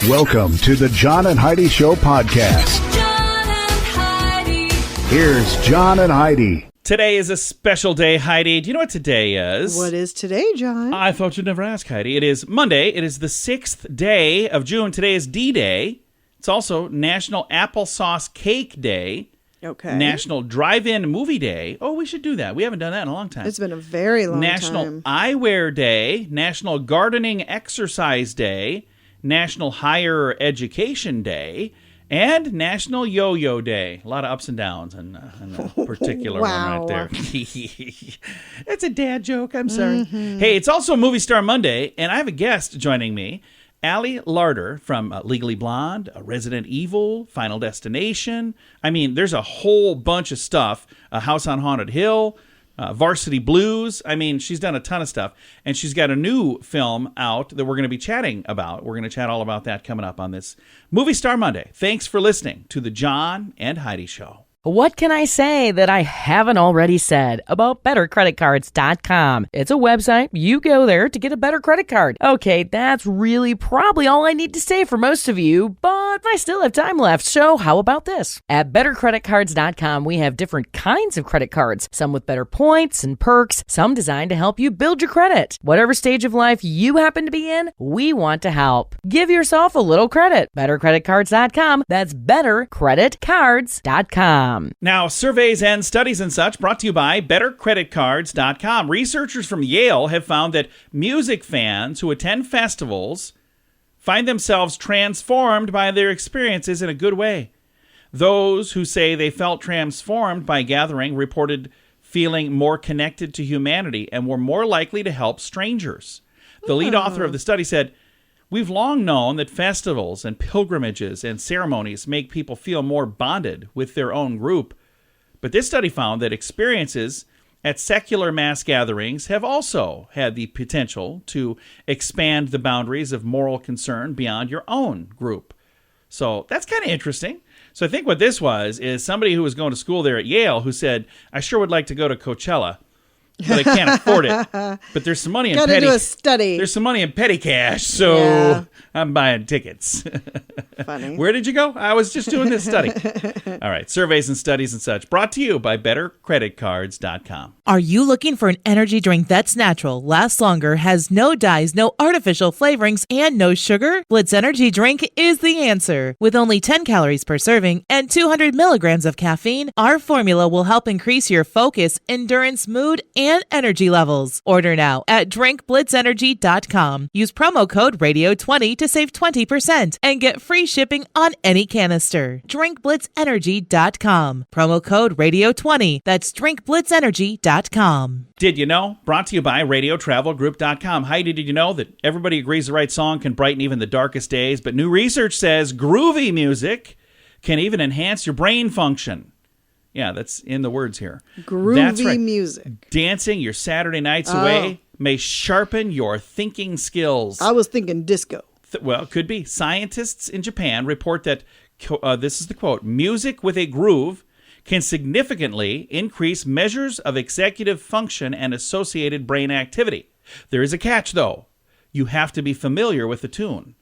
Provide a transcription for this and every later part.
Welcome to the John and Heidi Show podcast. John and Heidi. Here's John and Heidi. Today is a special day, Heidi. Do you know what today is? What is today, John? I thought you'd never ask, Heidi. It is Monday. It is the 6th day of June. Today is D-Day. It's also National Applesauce Cake Day. Okay. National Drive-In Movie Day. Oh, we should do that. We haven't done that in a long time. It's been a very long National time. Eyewear Day. National Gardening Exercise Day. National Higher Education Day. And National Yo-Yo Day. A lot of ups and downs in a particular Wow. one right there. It's a dad joke. I'm sorry. Hey, it's also Movie Star Monday, and I have a guest joining me. Ali Larter from Legally Blonde, Resident Evil, Final Destination. I mean, there's a whole bunch of stuff. House on Haunted Hill, Varsity Blues. I mean, she's done a ton of stuff. And she's got a new film out that we're going to be chatting about. We're going to chat all about that coming up on this Movie Star Monday. Thanks for listening to the John and Heidi Show. What can I say that I haven't already said about BetterCreditCards.com? It's a website. You go there to get a better credit card. Okay, that's really probably all I need to say for most of you, but I still have time left, so how about this? At BetterCreditCards.com, we have different kinds of credit cards, some with better points and perks, some designed to help you build your credit. Whatever stage of life you happen to be in, we want to help. Give yourself a little credit. BetterCreditCards.com. That's BetterCreditCards.com. Now, surveys and studies and such brought to you by BetterCreditCards.com. Researchers from Yale have found that music fans who attend festivals find themselves transformed by their experiences in a good way. Those who say they felt transformed by gathering reported feeling more connected to humanity and were more likely to help strangers. The lead author of the study said, "We've long known that festivals and pilgrimages and ceremonies make people feel more bonded with their own group. But this study found that experiences at secular mass gatherings have also had the potential to expand the boundaries of moral concern beyond your own group." So that's kind of interesting. So I think what this was is somebody who was going to school there at Yale who said, "I sure would like to go to Coachella, but I can't afford it. But there's some money in Gotta petty. do a study. There's some money in petty cash, so Yeah. I'm buying tickets." Funny. Where did you go? I was just doing this study. All right, surveys and studies and such brought to you by BetterCreditCards.com. Are you looking for an energy drink that's natural, lasts longer, has no dyes, no artificial flavorings, and no sugar? Blitz Energy Drink is the answer. With only 10 calories per serving and 200 milligrams of caffeine, our formula will help increase your focus, endurance, mood, and energy levels. Order now at drinkblitzenergy.com. Use promo code RADIO20 to save 20% and get free shipping on any canister. drinkblitzenergy.com. Promo code RADIO20. That's drinkblitzenergy.com. Did you know? Brought to you by RadioTravelGroup.com. Heidi, did you know that everybody agrees the right song can brighten even the darkest days? But new research says groovy music can even enhance your brain function. Yeah, that's in the words here. Groovy That's right. music. Dancing your Saturday nights away may sharpen your thinking skills. I was thinking disco. Well, it could be. Scientists in Japan report that, this is the quote, "music with a groove can significantly increase measures of executive function and associated brain activity. There is a catch, though. You have to be familiar with the tune.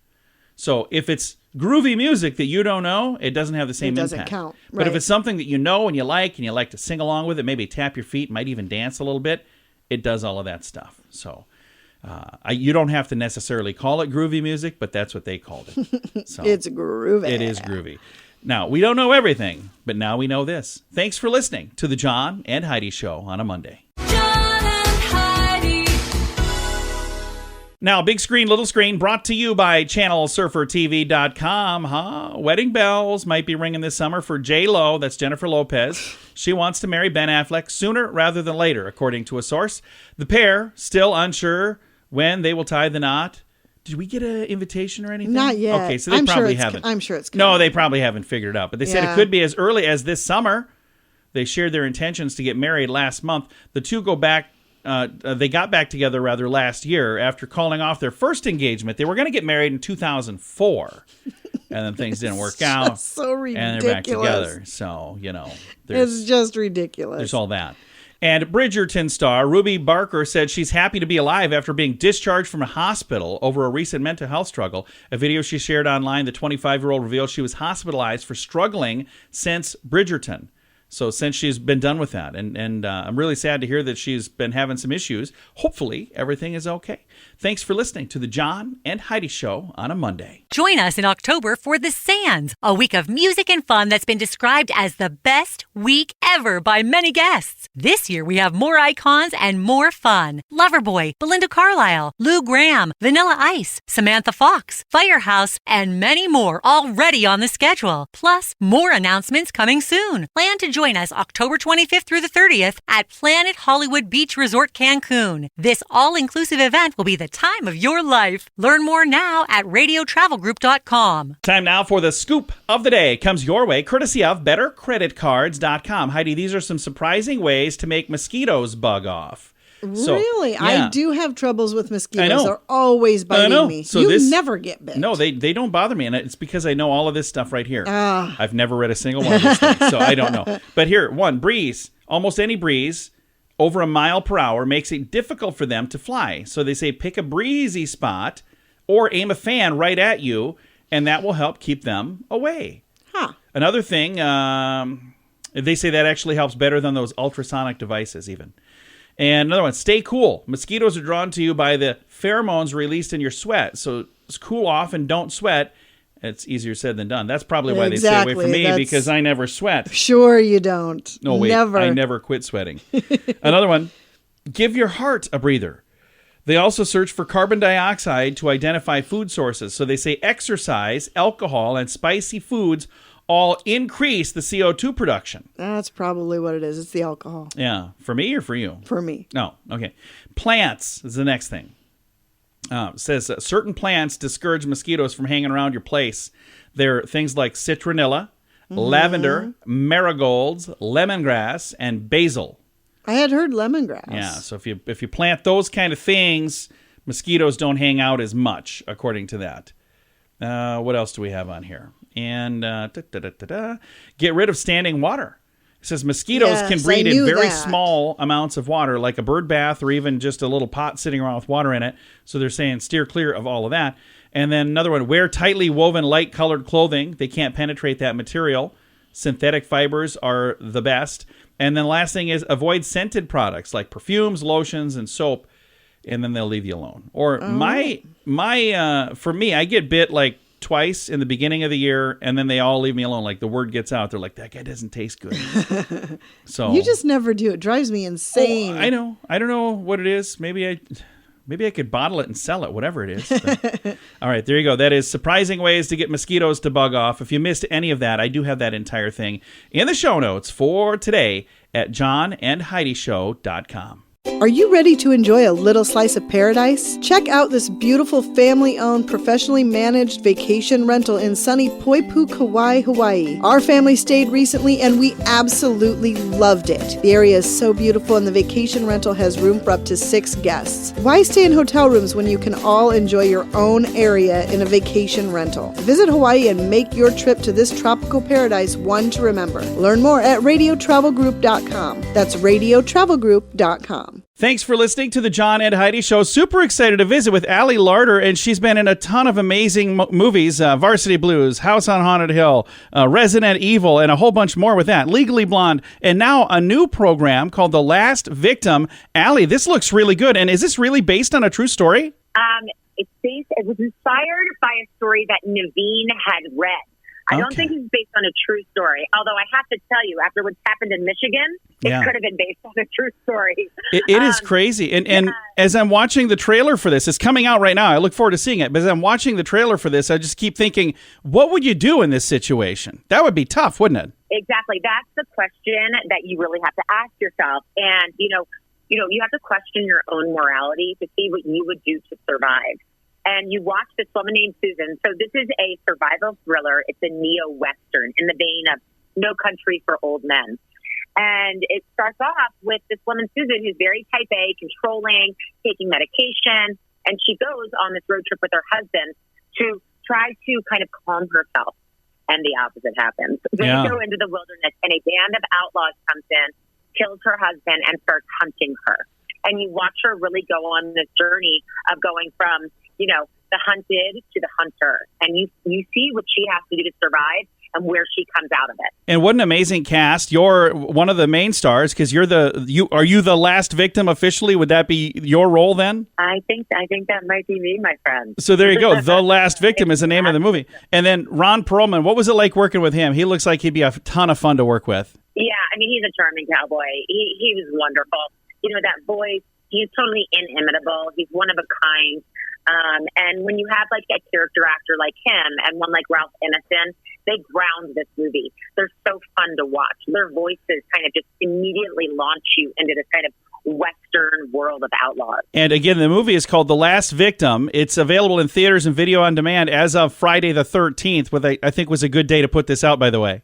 So if it's groovy music that you don't know, it doesn't have the same impact. It doesn't count. But if Right. it's something that you know and you like to sing along with it, maybe tap your feet, might even dance a little bit, it does all of that stuff. So you don't have to necessarily call it groovy music, but that's what they called it. So It's groovy. it is groovy. Now, we don't know everything, but now we know this. Thanks for listening to the John and Heidi Show on a Monday. John and Heidi. Now, big screen, little screen, brought to you by ChannelSurferTV.com. Wedding bells might be ringing this summer for J-Lo, that's Jennifer Lopez. She wants to marry Ben Affleck sooner rather than later, according to a source. The pair still unsure when they will tie the knot. Did we get an invitation or anything? Not yet. Okay, so they I'm probably sure haven't. I'm sure it's No, coming. they probably haven't figured it out. But they said it Yeah. could be as early as this summer. They shared their intentions to get married last month. The two go back. They got back together rather last year after calling off their first engagement. They were going to get married in 2004, and then things didn't work out. So ridiculous. And they're back together. So, It's just ridiculous. there's all that. And Bridgerton star Ruby Barker said she's happy to be alive after being discharged from a hospital over a recent mental health struggle. A video she shared online, the 25-year-old revealed she was hospitalized for struggling since Bridgerton. So since she's been done with that, and I'm really sad to hear that she's been having some issues. Hopefully everything is okay. Thanks for listening to the John and Heidi Show on a Monday. Join us in October for The Sands, a week of music and fun that's been described as the best week ever by many guests. This year we have more icons and more fun. Loverboy, Belinda Carlisle, Lou Gramm, Vanilla Ice, Samantha Fox, Firehouse, and many more already on the schedule. Plus, more announcements coming soon. Plan to join us October 25th through the 30th at Planet Hollywood Beach Resort Cancun. This all-inclusive event will be the time of your life. Learn more now at radiotravelgroup.com. Time now for the scoop of the day. Comes your way courtesy of bettercreditcards.com. Heidi, these are some surprising ways to make mosquitoes bug off. So, Really? yeah. I do have troubles with mosquitoes. I know. They're always biting me. So you never get bit. No, they don't bother me, and it's because I know all of this stuff right here. Ah. I've never read a single one of these things, so I don't know. But here, one, breeze. Almost any breeze over a mile per hour makes it difficult for them to fly. So they say pick a breezy spot or aim a fan right at you, and that will help keep them away. Huh. Another thing, they say that actually helps better than those ultrasonic devices even. And another one, stay cool. Mosquitoes are drawn to you by the pheromones released in your sweat. So cool off and don't sweat. It's easier said than done. That's probably why they stay away from me, because I never sweat. Sure you don't. No, wait, Never. I never quit sweating. Another one, give your heart a breather. They also search for carbon dioxide to identify food sources. So they say exercise, alcohol, and spicy foods all increase the CO2 production. That's probably what it is. It's the alcohol. Yeah. For me or for you? For me. No. Okay. Plants is the next thing. It says certain plants discourage mosquitoes from hanging around your place. They're things like citronella, lavender, marigolds, lemongrass, and basil. I had heard lemongrass. Yeah. So if you plant those kind of things, mosquitoes don't hang out as much, according to that. What else do we have on here? And get rid of standing water. It says mosquitoes can breed in very small amounts of water, like a bird bath or even just a little pot sitting around with water in it. So they're saying steer clear of all of that. And then another one, wear tightly woven light-colored clothing. They can't penetrate that material. Synthetic fibers are the best. And then last thing is avoid scented products like perfumes, lotions, and soap. And then they'll leave you alone. Or for me, I get bit like twice in the beginning of the year, and then they all leave me alone. Like the word gets out, they're like, that guy doesn't taste good. So You just never do. It drives me insane. I know. I don't know what it is. Maybe I could bottle it and sell it, whatever it is. But, all right, there you go. That is surprising ways to get mosquitoes to bug off. If you missed any of that, I do have that entire thing in the show notes for today at johnandheidishow.com. Are you ready to enjoy a little slice of paradise? Check out this beautiful family-owned, professionally managed vacation rental in sunny Poipu, Kauai, Hawaii. Our family stayed recently and we absolutely loved it. The area is so beautiful and the vacation rental has room for up to 6 guests. Why stay in hotel rooms when you can all enjoy your own area in a vacation rental? Visit Hawaii and make your trip to this tropical paradise one to remember. Learn more at radiotravelgroup.com. That's radiotravelgroup.com. Thanks for listening to the John and Heidi Show. Super excited to visit with Ali Larter, and she's been in a ton of amazing movies, Varsity Blues, House on Haunted Hill, Resident Evil, and a whole bunch more with that. Legally Blonde, and now a new program called The Last Victim. Ali, this looks really good, and is this really based on a true story? It was inspired by a story that Naveen had read. I don't think it's based on a true story. Although I have to tell you, after what's happened in Michigan, it could have been based on a true story. It is crazy. And as I'm watching the trailer for this, it's coming out right now. I look forward to seeing it. But as I'm watching the trailer for this, I just keep thinking, what would you do in this situation? That would be tough, wouldn't it? Exactly. That's the question that you really have to ask yourself. And, you have to question your own morality to see what you would do to survive. And you watch this woman named Susan. So this is a survival thriller. It's a neo-Western in the vein of No Country for Old Men. And it starts off with this woman, Susan, who's very type A, controlling, taking medication. And she goes on this road trip with her husband to try to kind of calm herself. And the opposite happens. They go into the wilderness, and a band of outlaws comes in kills her husband and starts hunting her. And you watch her really go on this journey of going from, the hunted to the hunter. And you see what she has to do to survive and where she comes out of it. And what an amazing cast. You're one of the main stars because are you the last victim officially? Would that be your role then? I think that might be me, my friend. So there you go. The Last Victim is the name of the movie. And then Ron Perlman, what was it like working with him? He looks like he'd be a ton of fun to work with. Yeah, he's a charming cowboy. He was wonderful. That voice, he's totally inimitable. He's one of a kind. And when you have like a character actor like him and one like Ralph Ineson, they ground this movie. They're so fun to watch. Their voices kind of just immediately launch you into this kind of Western world of outlaws. And again, the movie is called The Last Victim. It's available in theaters and video on demand as of Friday the 13th, which I think was a good day to put this out, by the way.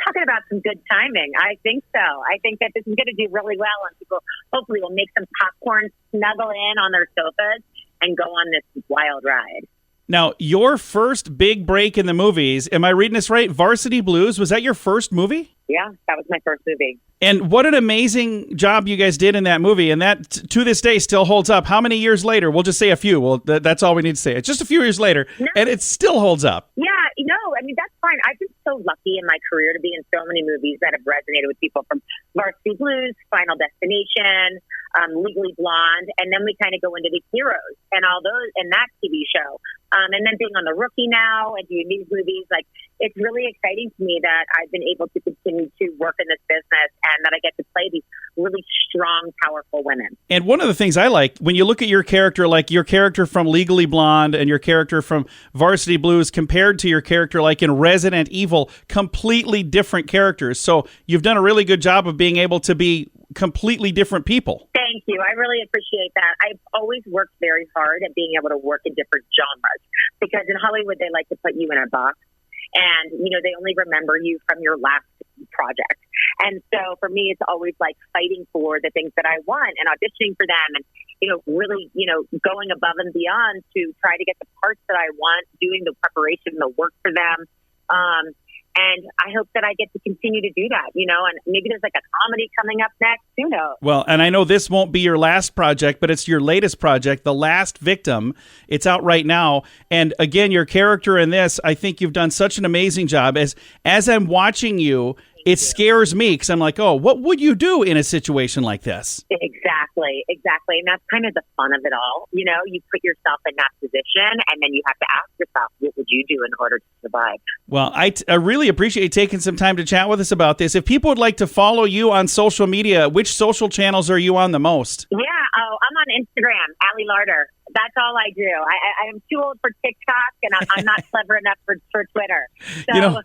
Talking about some good timing. I think so. I think that this is going to do really well, and people hopefully will make some popcorn, snuggle in on their sofas, and go on this wild ride. Now, your first big break in the movies, am I reading this right? Varsity Blues, was that your first movie? Yeah, that was my first movie. And what an amazing job you guys did in that movie. And that, to this day, still holds up. How many years later? We'll just say a few. Well, that's all we need to say. It's just a few years later, and it still holds up. Yeah, that's fine. I've been so lucky in my career to be in so many movies that have resonated with people, from Varsity Blues, Final Destination, Legally Blonde, and then we kind of go into the heroes and all those in that TV show. And then being on The Rookie now and doing these movies, it's really exciting to me that I've been able to continue to work in this business and that I get to play these really strong, powerful women. And one of the things I like, when you look at your character, like your character from Legally Blonde and your character from Varsity Blues compared to your character like in Resident Evil, completely different characters. So you've done a really good job of being able to be completely different people. Thank you. I really appreciate that. I've always worked very hard at being able to work in different genres, because in Hollywood, they like to put you in a box. And, they only remember you from your last project. And so for me, it's always like fighting for the things that I want and auditioning for them and, really, going above and beyond to try to get the parts that I want, doing the preparation, the work for them. And I hope that I get to continue to do that, and maybe there's like a comedy coming up next. Who knows? Well, and I know this won't be your last project, but it's your latest project, The Last Victim. It's out right now. And again, your character in this, I think you've done such an amazing job. As I'm watching you, it scares me because I'm like, oh, what would you do in a situation like this? Exactly. And that's kind of the fun of it all. You put yourself in that position and then you have to ask yourself, what would you do in order to survive? Well, I really appreciate you taking some time to chat with us about this. If people would like to follow you on social media, which social channels are you on the most? Yeah, I'm on Instagram, Ali Larter. That's all I do. I am too old for TikTok, and I'm not clever enough for Twitter. So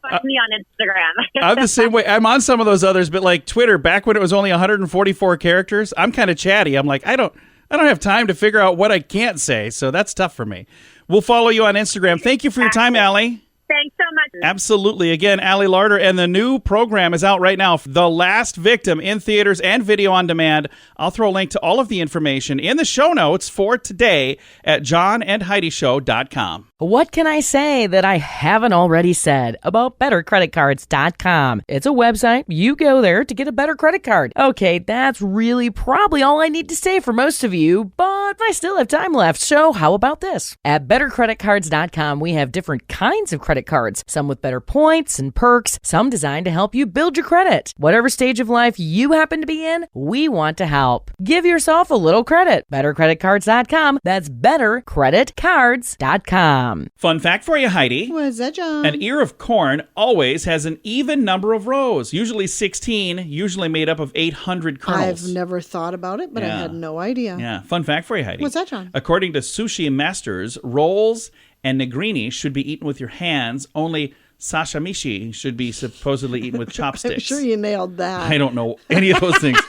find me on Instagram. I'm the same way. I'm on some of those others, but like Twitter, back when it was only 144 characters, I'm kind of chatty. I'm like, I don't have time to figure out what I can't say, so that's tough for me. We'll follow you on Instagram. Thank you for your time, Ali. Thanks so much. Absolutely. Again, Ali Larter, and the new program is out right now, The Last Victim, in theaters and video on demand. I'll throw a link to all of the information in the show notes for today at johnandheidishow.com. What can I say that I haven't already said about bettercreditcards.com? It's a website. You go there to get a better credit card. Okay, that's really probably all I need to say for most of you, but I still have time left, so how about this? At bettercreditcards.com, we have different kinds of credit cards, some with better points and perks, some designed to help you build your credit. Whatever stage of life you happen to be in, we want to help. Give yourself a little credit. Bettercreditcards.com. That's bettercreditcards.com. Fun fact for you, Heidi. What's that, John? An ear of corn always has an even number of rows, usually 16, usually made up of 800 kernels. I've never thought about it, but I had no idea. Yeah. Fun fact for you, Heidi. What's that, John? According to sushi masters, rolls and nigiri should be eaten with your hands. Only sashimishi should be supposedly eaten with chopsticks. I'm sure you nailed that. I don't know any of those things.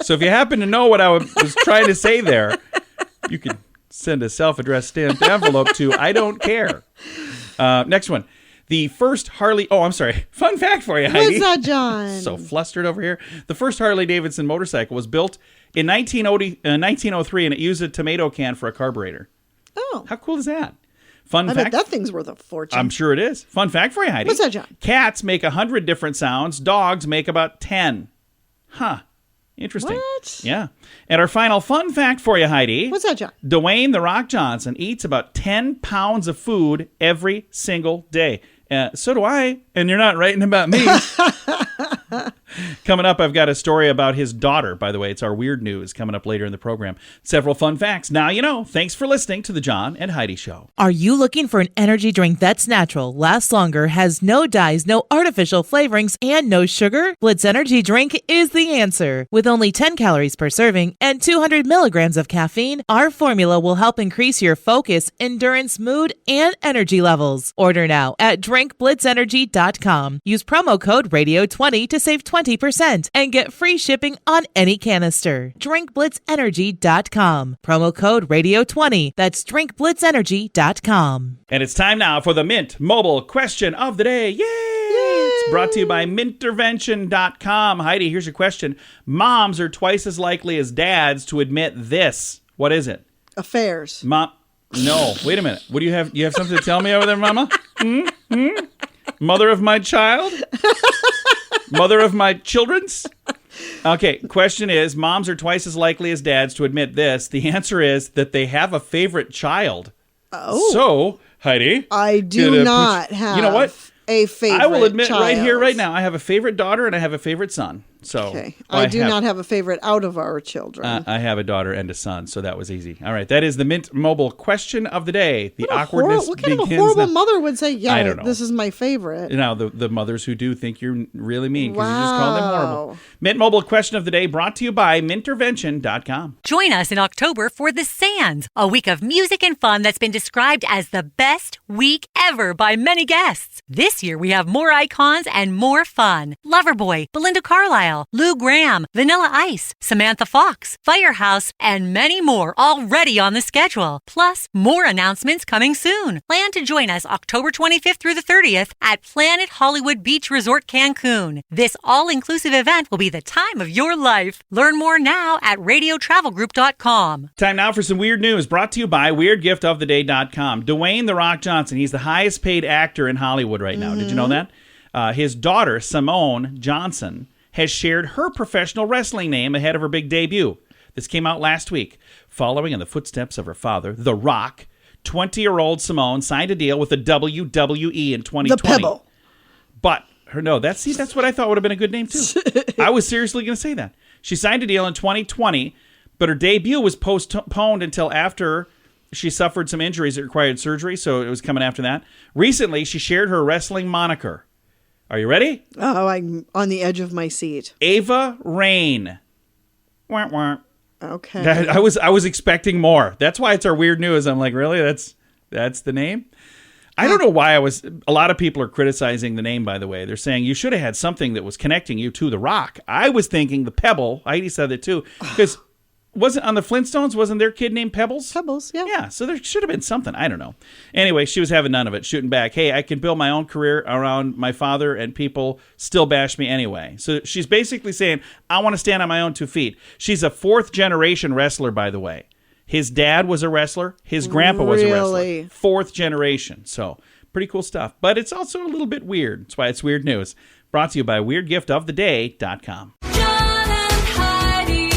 So if you happen to know what I was trying to say there, you could send a self-addressed stamped envelope to I don't care. Next one. The first Harley... Oh, I'm sorry. Fun fact for you, Heidi. What's that, John? So flustered over here. The first Harley-Davidson motorcycle was built in 1903, and it used a tomato can for a carburetor. Oh. How cool is that? Fun I fact. bet that thing's worth a fortune. I'm sure it is. Fun fact for you, Heidi. What's that, John? Cats make 100 different sounds. Dogs make about 10. Huh. Interesting. What? Yeah. And our final fun fact for you, Heidi. What's that, John? Dwayne "The Rock" Johnson eats about 10 pounds of food every single day. So do I, and you're not writing about me. Coming up, I've got a story about his daughter, by the way. It's our weird news coming up later in the program. Several fun facts. Now you know. Thanks for listening to The John and Heidi Show. Are you looking for an energy drink that's natural, lasts longer, has no dyes, no artificial flavorings, and no sugar? Blitz Energy Drink is the answer. With only 10 calories per serving and 200 milligrams of caffeine, our formula will help increase your focus, endurance, mood, and energy levels. Order now at drinkblitzenergy.com. Use promo code RADIO20 to save 20% and get free shipping on any canister. drinkblitzenergy.com. Promo code RADIO20. That's drinkblitzenergy.com. And it's time now for the Mint Mobile question of the day. Yay! It's brought to you by mintervention.com. Heidi, here's your question. Moms are twice as likely as dads to admit this. What is it? Affairs. No, wait a minute. What do you have? You have something to tell me over there, Mama? Mother of my child? Mother of my children's? Okay, question is, moms are twice as likely as dads to admit this. The answer is that they have a favorite child. Oh. So, Heidi. I do not have you know what? a favorite I will admit child. right here, right now, I have a favorite daughter and I have a favorite son. So Okay. I do not have a favorite out of our children. I have a daughter and a son, so that was easy. All right, that is the Mint Mobile question of the day. The What a awkwardness what kind of a begins horrible now. mother would say, yeah, I don't know. this is my favorite? You know, the mothers who do think you're really mean because you just call them horrible. Wow. Mint Mobile question of the day brought to you by mintervention.com. Join us in October for The Sands, a week of music and fun that's been described as the best week ever by many guests. This year we have more icons and more fun. Loverboy, Belinda Carlisle, Lou Graham, Vanilla Ice, Samantha Fox, Firehouse, and many more already on the schedule. Plus, more announcements coming soon. Plan to join us October 25th through the 30th at Planet Hollywood Beach Resort Cancun. This all-inclusive event will be the time of your life. Learn more now at radiotravelgroup.com. Time now for some weird news brought to you by weirdgiftoftheday.com. Dwayne "The Rock" Johnson, he's the highest paid actor in Hollywood right now. Did you know that? His daughter, Simone Johnson, has shared her professional wrestling name ahead of her big debut. This came out last week. Following in the footsteps of her father, The Rock, 20-year-old Simone signed a deal with the WWE in 2020. The Pebble. But that's what I thought would have been a good name too. I was seriously going to say that. She signed a deal in 2020, but her debut was postponed until after she suffered some injuries that required surgery, so it was coming after that. Recently, she shared her wrestling moniker. Are you ready? Oh, I'm on the edge of my seat. Ava Rain. Wah, wah. Okay. I was expecting more. That's why it's our weird news. I'm like, really? That's the name? I don't know why a lot of people are criticizing the name, by the way. They're saying you should have had something that was connecting you to The Rock. I was thinking the Pebble. Heidi said it too. Because wasn't on the Flintstones, wasn't their kid named Pebbles? Pebbles, yeah. Yeah, so there should have been something. I don't know. Anyway, she was having none of it, shooting back. Hey, I can build my own career around my father and people still bash me anyway. So she's basically saying, I want to stand on my own 2 feet. She's a 4th-generation wrestler, by the way. His dad was a wrestler. His grandpa was a wrestler. Really? 4th generation. So pretty cool stuff. But it's also a little bit weird. That's why it's weird news. Brought to you by weirdgiftoftheday.com. John and Heidi.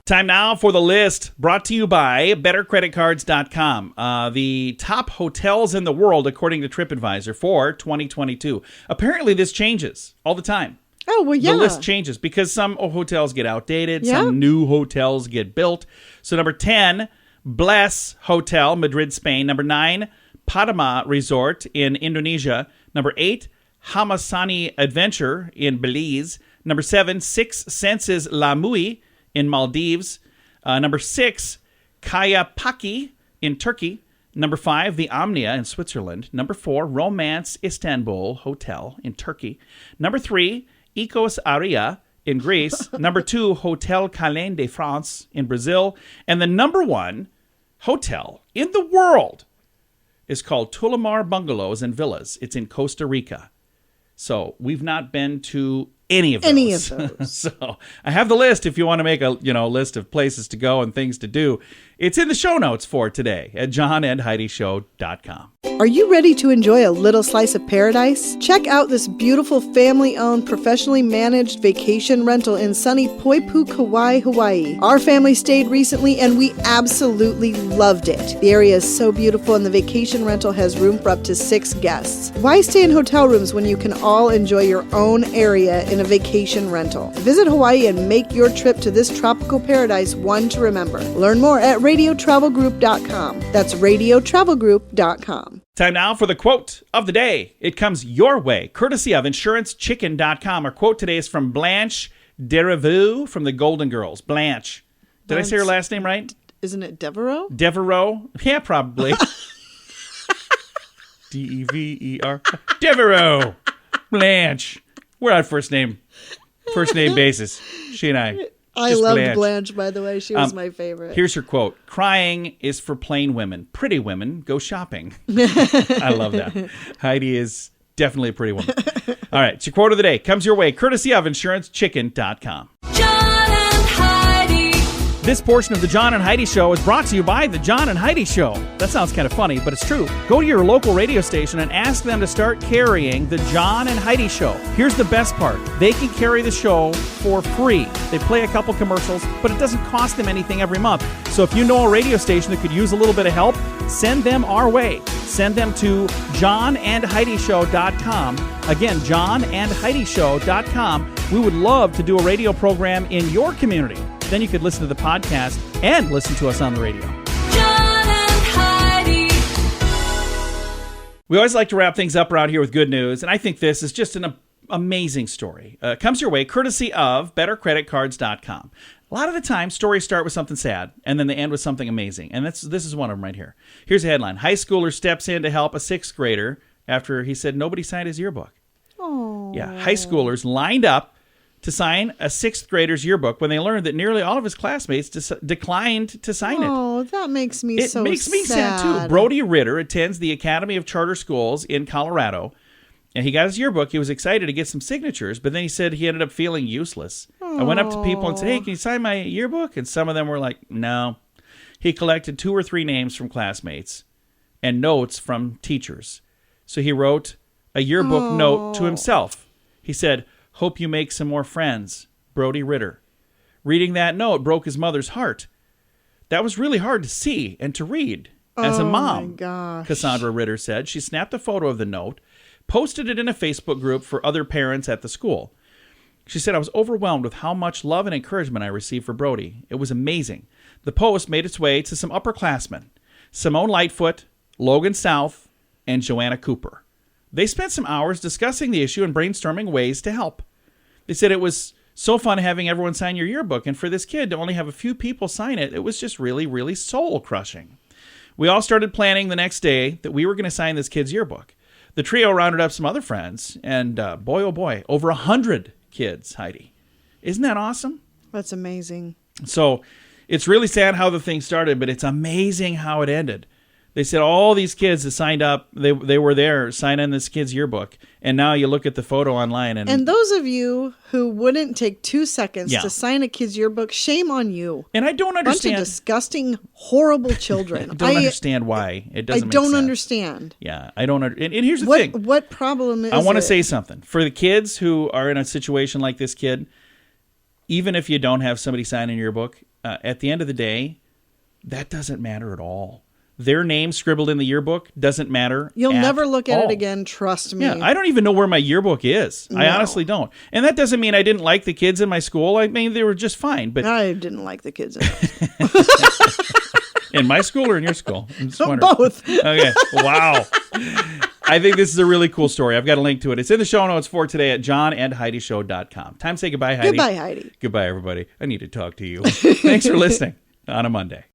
Time now for the list brought to you by bettercreditcards.com. The top hotels in the world, according to TripAdvisor, for 2022. Apparently, this changes all the time. Oh, well, yeah. The list changes because some hotels get outdated. Yeah. Some new hotels get built. So number 10, Bless Hotel, Madrid, Spain. Number 9, Padma Resort in Indonesia. Number 8, Hamasani Adventure in Belize. Number 7, Six Senses La Mui in Maldives. Number 6, Kaya Paki in Turkey. Number 5, the Omnia in Switzerland. Number 4, Romance Istanbul Hotel in Turkey. Number 3, Ecos Aria in Greece. Number 2, Hotel Calais de France in Brazil. And the number 1 hotel in the world is called Tulamar Bungalows and Villas. It's in Costa Rica. So we've not been to any of those. So I have the list if you want to make a list of places to go and things to do It's in the show notes for today at johnandheidishow.com. Are you ready to enjoy a little slice of paradise? Check out this beautiful family-owned, professionally managed vacation rental in sunny Poipu, Kauai, Hawaii. Our family stayed recently and we absolutely loved it. The area is so beautiful and the vacation rental has room for up to 6 guests. Why stay in hotel rooms when you can all enjoy your own area in a vacation rental? Visit Hawaii and make your trip to this tropical paradise one to remember. Learn more at radiotravelgroup.com. That's radiotravelgroup.com. Time now for the quote of the day. It comes your way, courtesy of InsuranceChicken.com. Our quote today is from Blanche Devereaux from the Golden Girls. Blanche. Did I say her last name right? Isn't it Devereaux? Devereaux? Yeah, probably. D-E-V-E-R. Devereaux. Blanche. We're on first name basis. She and I. I Just loved Blanche, by the way. She was my favorite. Here's her quote. Crying is for plain women. Pretty women go shopping. I love that. Heidi is definitely a pretty woman. All right. It's your quote of the day. Comes your way courtesy of InsuranceChicken.com. John and Heidi. This portion of the John and Heidi Show is brought to you by the John and Heidi Show. That sounds kind of funny, but it's true. Go to your local radio station and ask them to start carrying the John and Heidi Show. Here's the best part. They can carry the show for free. They play a couple commercials, but it doesn't cost them anything every month. So if you know a radio station that could use a little bit of help, send them our way. Send them to johnandheidishow.com. Again, johnandheidishow.com. We would love to do a radio program in your community. Then you could listen to the podcast and listen to us on the radio. John and Heidi. We always like to wrap things up around here with good news, and I think this is just an amazing story. Comes your way courtesy of bettercreditcards.com. A lot of the time, stories start with something sad, and then they end with something amazing, and this is one of them right here. Here's a headline. High schooler steps in to help a 6th grader after he said nobody signed his yearbook. Oh. Yeah, high schoolers lined up to sign a 6th grader's yearbook when they learned that nearly all of his classmates declined to sign it. Oh, that makes me so sad. It makes me sad, too. Brody Ritter attends the Academy of Charter Schools in Colorado, and he got his yearbook. He was excited to get some signatures, but then he said he ended up feeling useless. I went up to people and said, hey, can you sign my yearbook? And some of them were like, no. He collected 2 or 3 names from classmates and notes from teachers. So he wrote a yearbook note to himself. He said, hope you make some more friends, Brody Ritter. Reading that note broke his mother's heart. That was really hard to see and to read as a mom, my gosh. Cassandra Ritter said. She snapped a photo of the note, posted it in a Facebook group for other parents at the school. She said, I was overwhelmed with how much love and encouragement I received for Brody. It was amazing. The post made its way to some upperclassmen, Simone Lightfoot, Logan South, and Joanna Cooper. They spent some hours discussing the issue and brainstorming ways to help. They said it was so fun having everyone sign your yearbook, and for this kid to only have a few people sign it, it was just really, really soul-crushing. We all started planning the next day that we were going to sign this kid's yearbook. The trio rounded up some other friends, and boy, oh boy, over 100 kids, Heidi. Isn't that awesome? That's amazing. So it's really sad how the thing started, but it's amazing how it ended. They said all these kids that signed up, they were there signing this kid's yearbook. And now you look at the photo online. And those of you who wouldn't take 2 seconds Yeah. to sign a kid's yearbook, shame on you. And I don't understand. Bunch of disgusting, horrible children. I don't understand why. It doesn't I make don't sense. understand. Yeah, I don't understand. And here's the thing. What problem is I want to it? say something. For the kids who are in a situation like this kid, even if you don't have somebody signing your book, at the end of the day, that doesn't matter at all. Their name scribbled in the yearbook doesn't matter. You'll never look at all. it again, trust me. Yeah, I don't even know where my yearbook is. I honestly don't. And that doesn't mean I didn't like the kids in my school. I mean, they were just fine. But I didn't like the kids. in my school or in your school? I'm just wondering. Both. Okay. Wow. I think this is a really cool story. I've got a link to it. It's in the show notes for today at johnandheidishow.com. Time to say goodbye, Heidi. Goodbye, Heidi. Goodbye, everybody. I need to talk to you. Thanks for listening on a Monday.